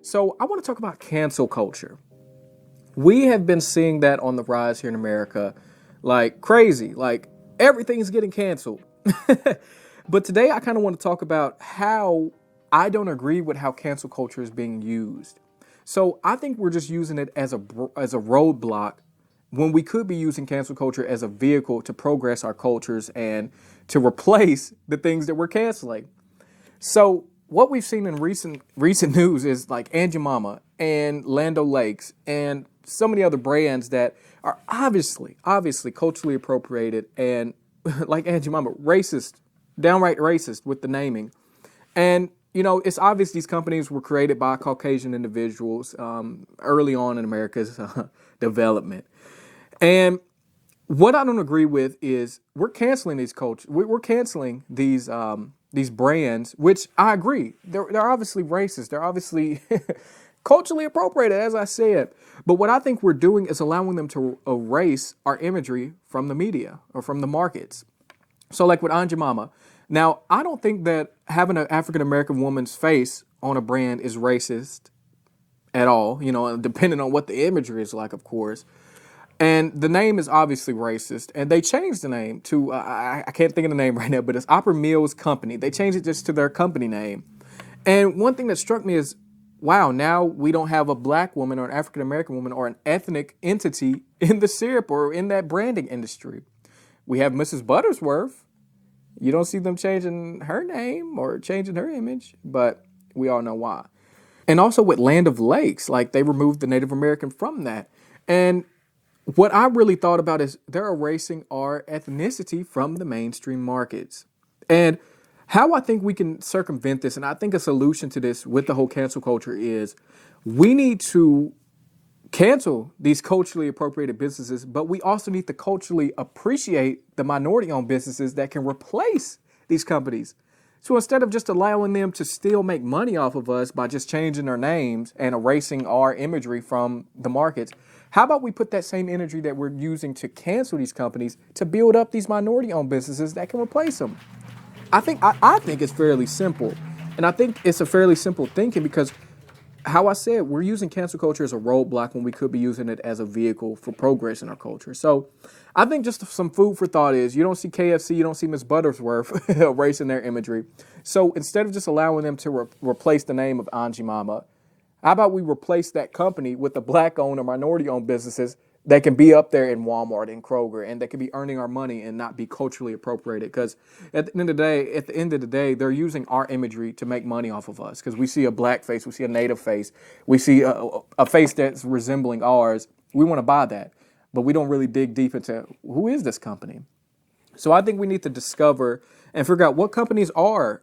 So I want to talk about cancel culture. We have been seeing that on the rise here in America like crazy. Like everything's getting canceled. But today I kind of want to talk about how I don't agree with how cancel culture is being used. So I think we're just using it as a roadblock when we could be using cancel culture as a vehicle to progress our cultures and to replace the things that we're canceling. So what we've seen in recent news is like Aunt Mama and Lando Lakes and so many other brands that are obviously culturally appropriated and like Aunt Mama, racist, downright racist with the naming. And it's obvious these companies were created by Caucasian individuals early on in America's development. And what I don't agree with is we're canceling these cultures. We're canceling these brands, which I agree they're obviously racist. They're obviously culturally appropriated, as I said. But what I think we're doing is allowing them to erase our imagery from the media or from the markets. So, like with Aunt Mama. Now, I don't think that having an African American woman's face on a brand is racist at all. Depending on what the imagery is like, of course. And the name is obviously racist, and they changed the name to, I can't think of the name right now, but it's Opera Mills Company. They changed it just to their company name. And one thing that struck me is, wow, now we don't have a black woman or an African-American woman or an ethnic entity in the syrup or in that branding industry. We have Mrs. Buttersworth. You don't see them changing her name or changing her image, but we all know why. And also with Land of Lakes, like they removed the Native American from that. And what I really thought about is they're erasing our ethnicity from the mainstream markets. And how I think we can circumvent this, and I think a solution to this with the whole cancel culture is we need to cancel these culturally appropriated businesses, but we also need to culturally appreciate the minority-owned businesses that can replace these companies. So instead of just allowing them to still make money off of us by just changing their names and erasing our imagery from the markets, how about we put that same energy that we're using to cancel these companies to build up these minority-owned businesses that can replace them? I think it's fairly simple. And I think it's a fairly simple thinking because, how I said, we're using cancel culture as a roadblock when we could be using it as a vehicle for progress in our culture. So I think just some food for thought is you don't see KFC, you don't see Miss Buttersworth erasing their imagery. So instead of just allowing them to replace the name of Aunt Mama, how about we replace that company with the black-owned or minority-owned businesses that can be up there in Walmart and Kroger and that can be earning our money and not be culturally appropriated? Because at the end of the day, they're using our imagery to make money off of us. Because we see a black face, we see a native face, we see a face that's resembling ours. We want to buy that, but we don't really dig deep into who is this company. So I think we need to discover and figure out what companies are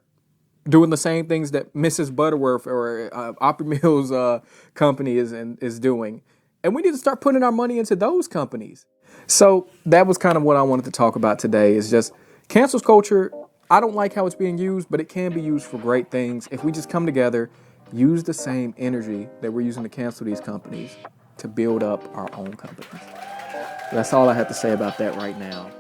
doing the same things that Mrs. Butterworth or Opera Mills company is doing. And we need to start putting our money into those companies. So that was kind of what I wanted to talk about today is just cancel culture. I don't like how it's being used, but it can be used for great things. If we just come together, use the same energy that we're using to cancel these companies to build up our own companies. That's all I have to say about that right now.